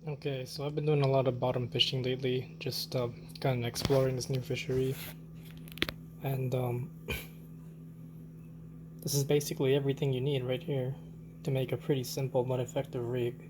Okay, so I've been doing a lot of bottom fishing lately, just kind of exploring this new fishery, and this is basically everything you need right here to make a pretty simple but effective rig.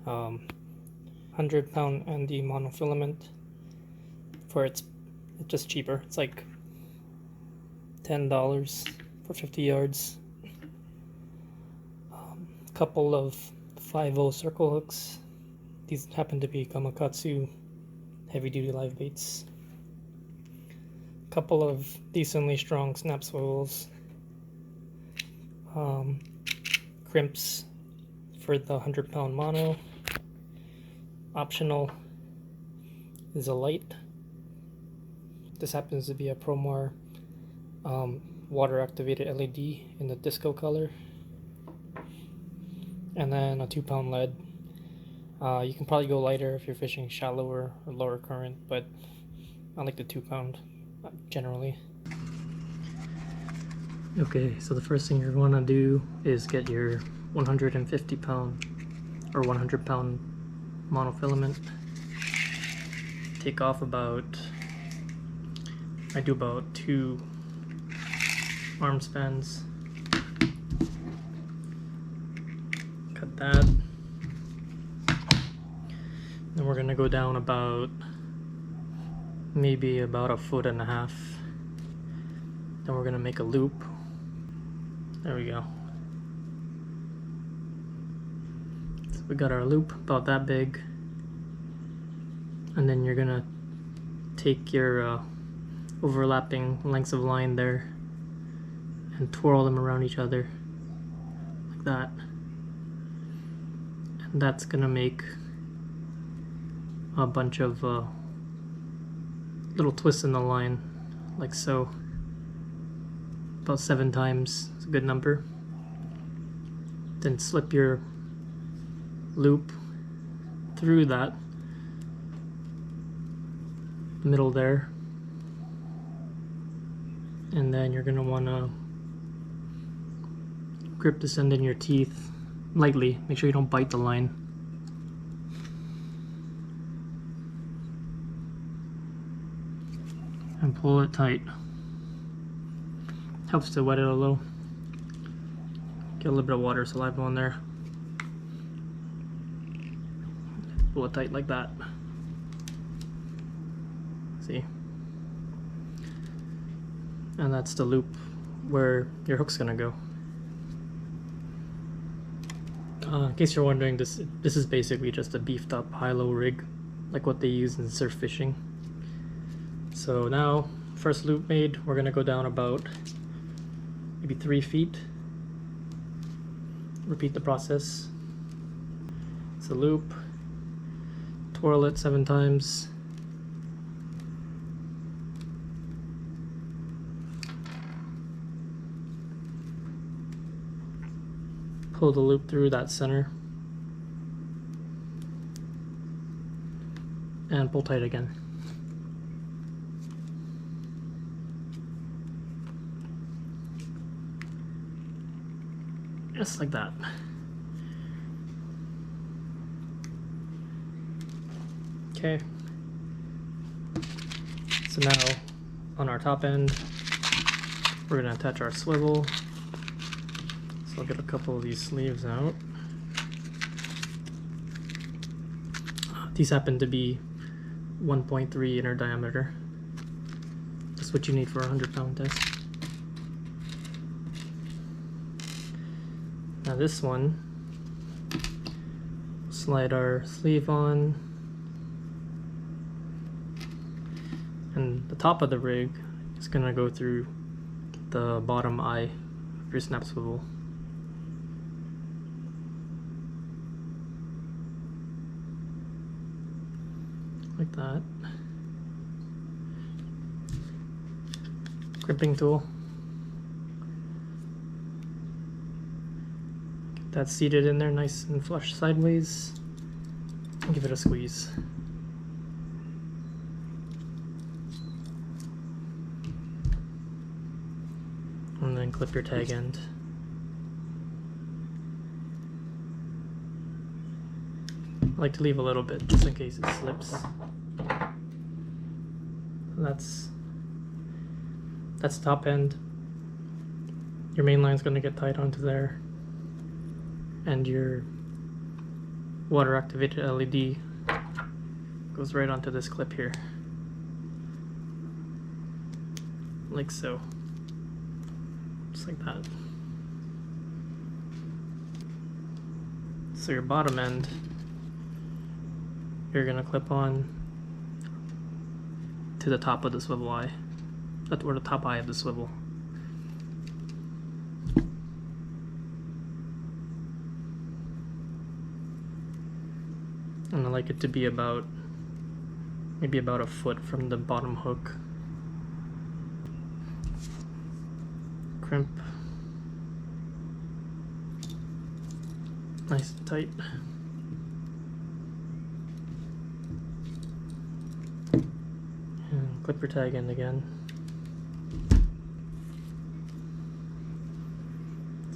100-pound Ande monofilament. It's just cheaper. It's like $10 for 50 yards. Couple of 5/0 circle hooks. These happen to be Gamakatsu heavy-duty live baits. Couple of decently strong snap swivels. Crimps for the 100-pound mono. Optional is a light. This happens to be a Promar water-activated LED in the disco color. And then a 2-pound lead. You can probably go lighter if you're fishing shallower or lower current, but I like the 2-pound generally. Okay, so the first thing you're going to do is get your 150-pound or 100-pound monofilament. Take off I do about 2 arm spans. Cut that. Then we're gonna go down maybe about 1.5 feet. Then we're gonna make a loop. There we go. So we got our loop about that big. And then you're gonna take your overlapping lengths of line there and twirl them around each other like that. And that's gonna make a bunch of little twists in the line, like so. About 7 times is a good number. Then slip your loop through that middle there, and then you're gonna want to grip this end in your teeth lightly. Make sure you don't bite the line. And pull it tight. Helps to wet it a little. Get a little bit of water saliva on there. Pull it tight like that. See? And that's the loop where your hook's gonna go. In case you're wondering, this is basically just a beefed up high-low rig, like what they use in surf fishing. So now, first loop made, we're gonna go down about maybe 3 feet. Repeat the process. It's a loop. Twirl it 7 times. Pull the loop through that center. And pull tight again. Just like that. Okay. So now, on our top end, we're going to attach our swivel. So I'll get a couple of these sleeves out. These happen to be 1.3 inner diameter. That's what you need for a 100-pound test. Now this one, slide our sleeve on, and the top of the rig is going to go through the bottom eye of your snap swivel. Like that. Gripping tool. That's seated in there nice and flush sideways. And give it a squeeze. And then clip your tag end. like to leave a little bit just in case it slips. That's top end. Your main line's going to get tied onto there, and your water activated LED goes right onto this clip here, like so, just like that. So your bottom end, you're going to clip on to the top of the swivel eye, or the top eye of the swivel. And I like it to be about, maybe about a foot from the bottom hook. Crimp. Nice and tight. And clip your tag in again.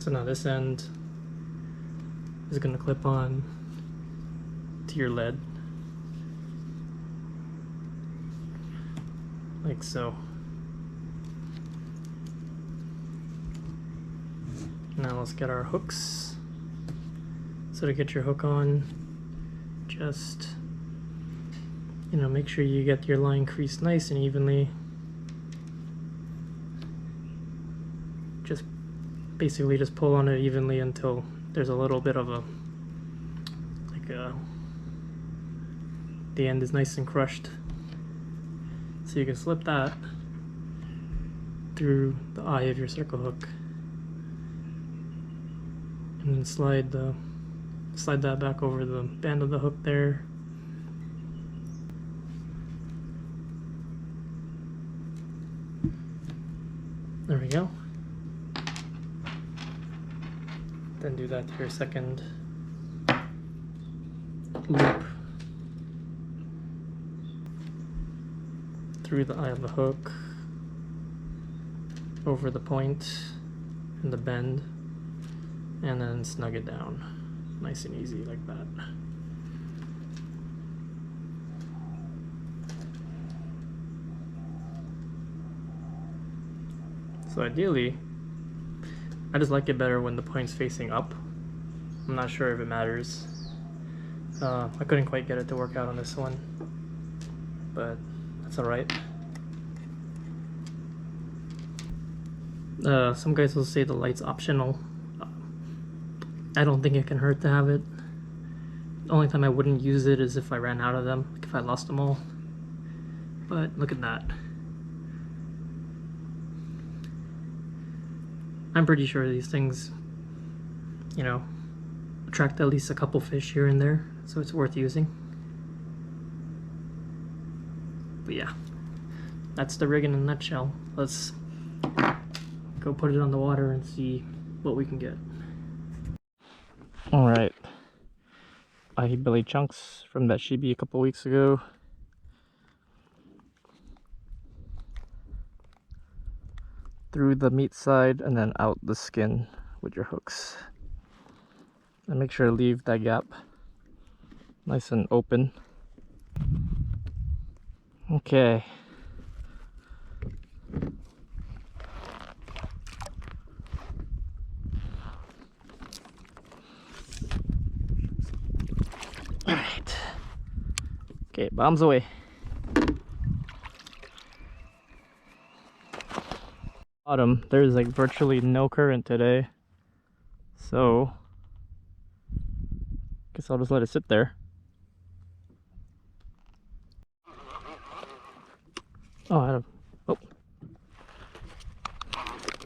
So now this end is going to clip on to your lead, like so. Now let's get our hooks. So to get your hook on, just, you know, make sure you get your line creased nice and evenly. Just basically just pull on it evenly until there's a little bit of a, like a, the end is nice and crushed. So you can slip that through the eye of your circle hook, and then slide that back over the band of the hook there. There we go. Then do that to your second loop through the eye of the hook, over the point and the bend, and then snug it down nice and easy like that. So ideally, I just like it better when the point's facing up. I'm not sure if it matters. I couldn't quite get it to work out on this one, but that's alright. Some guys will say the light's optional. I don't think it can hurt to have it. The only time I wouldn't use it is if I ran out of them, like if I lost them all. But look at that. I'm pretty sure these things, you know, attract at least a couple fish here and there, so it's worth using. But yeah, that's the rig in a nutshell. Let's go put it on the water and see what we can get. Alright, I hit belly chunks from that Shibi a couple weeks ago. Through the meat side and then out the skin with your hooks. And make sure to leave that gap nice and open. Okay. Alright. Okay, bombs away. Bottom, there's like virtually no current today, so guess I'll just let it sit there. Oh, I don't. Oh,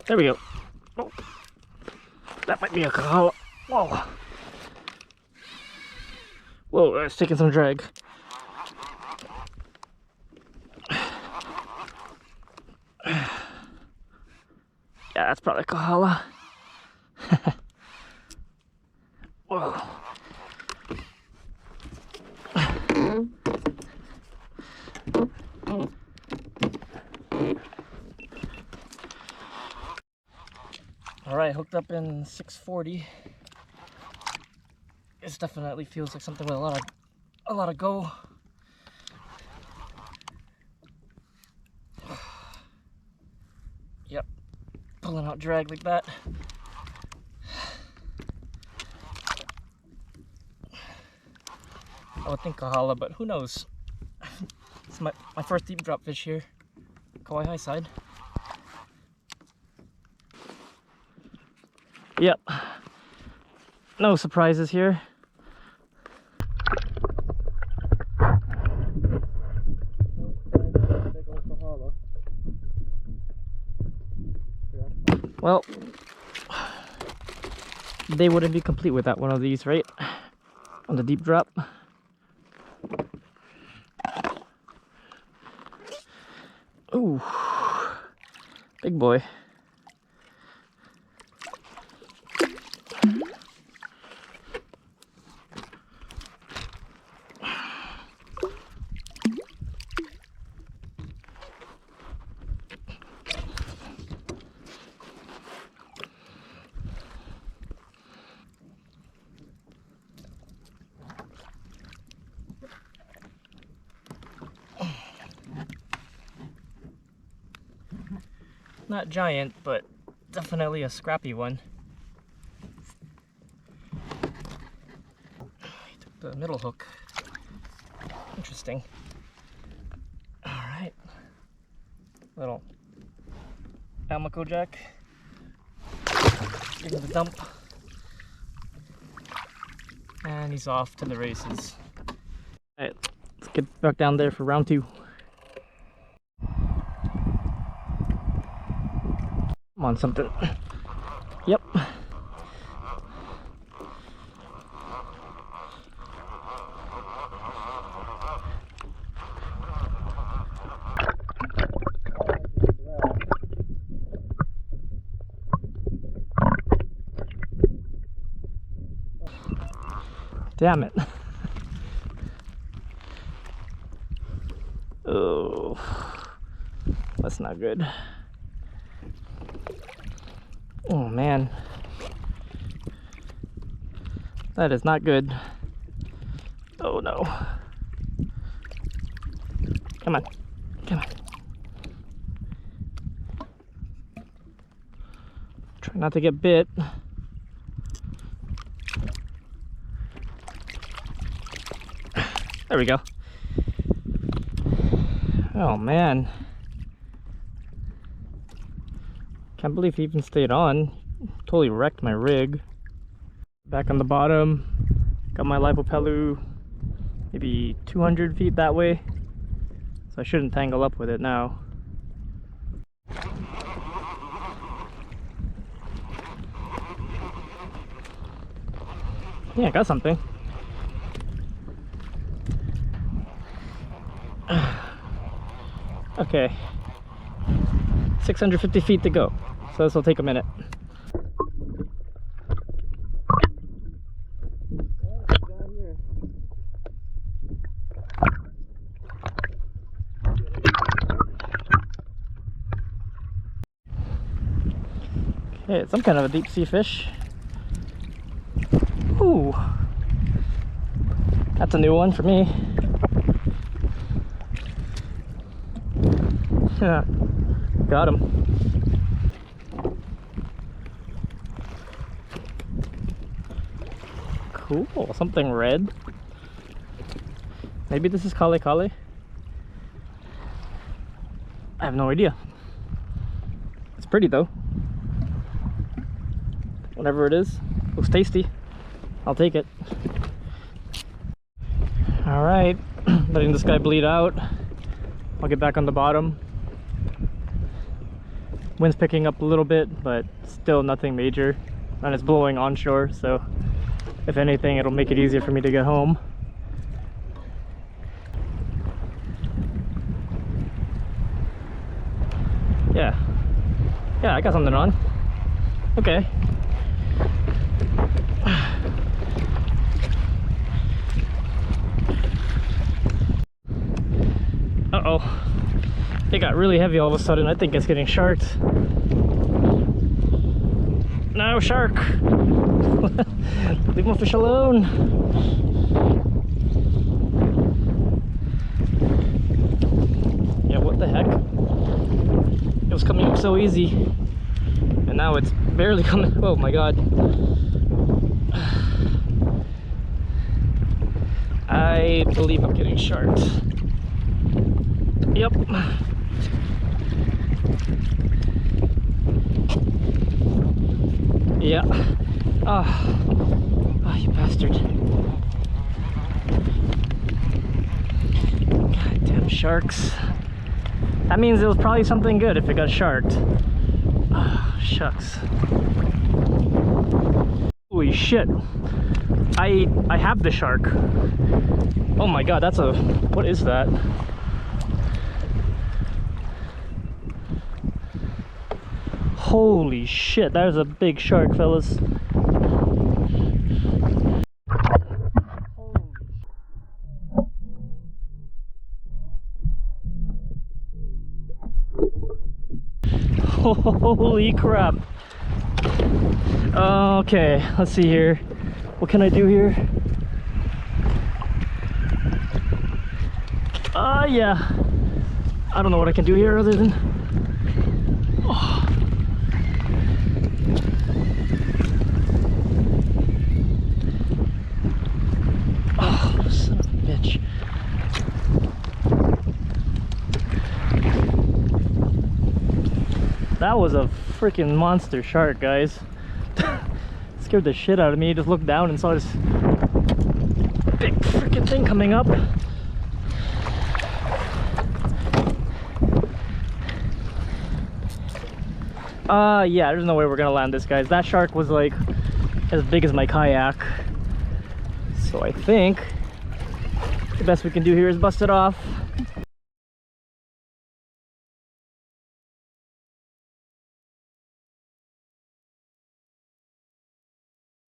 there we go. Oh, that might be a kahala. Whoa, whoa, it's taking some drag. Yeah, that's probably kahala. Whoa. Alright, hooked up in 640. This definitely feels like something with a lot of a lot of go. Yep, pulling out drag like that. I would think Kahala, but who knows? It's my first deep drop fish here. Kauai high side. Yep. No surprises here. Well, they wouldn't be complete without one of these, right? On the deep drop. Ooh, big boy. Not giant, but definitely a scrappy one. He took the middle hook. Interesting. Alright. Little Almaco jack. Give him the dump. And he's off to the races. Alright, let's get back down there for round 2. Come on, something. Yep. Damn it. Oh, that's not good. Oh man, that is not good. Oh no. Come on, come on. Try not to get bit. There we go. Oh man. Can't believe he even stayed on. Totally wrecked my rig. Back on the bottom. Got my Lipopelu maybe 200 feet that way. So I shouldn't tangle up with it now. Yeah, I got something. Okay. 650 feet to go. So this will take a minute. Okay, it's some kind of a deep sea fish. Ooh. That's a new one for me. Yeah. Got him. Cool, something red. Maybe this is Kale Kale. I have no idea. It's pretty though. Whatever it is, looks tasty. I'll take it. Alright, letting this guy bleed out. I'll get back on the bottom. Wind's picking up a little bit, but still nothing major. And it's blowing onshore, so if anything, it'll make it easier for me to get home. Yeah, I got something on. Okay. Uh-oh. It got really heavy all of a sudden. I think it's getting sharked. No, shark! Leave my fish alone! so easy, and now it's barely coming. Oh my god. I believe I'm getting sharked. Yep. Yeah. Oh, you bastard. Goddamn sharks. That means it was probably something good if it got sharked. Oh, shucks. Holy shit. I have the shark. Oh my god, that's a... what is that? Holy shit, that is a big shark, fellas. Holy crap. Okay, let's see here. What can I do here? Yeah. I don't know what I can do here other than... Oh. Oh, son of a bitch. That was a freaking monster shark, guys. Scared the shit out of me. Just looked down and saw this big freaking thing coming up. Yeah, there's no way we're gonna land this, guys. That shark was like as big as my kayak. So I think the best we can do here is bust it off.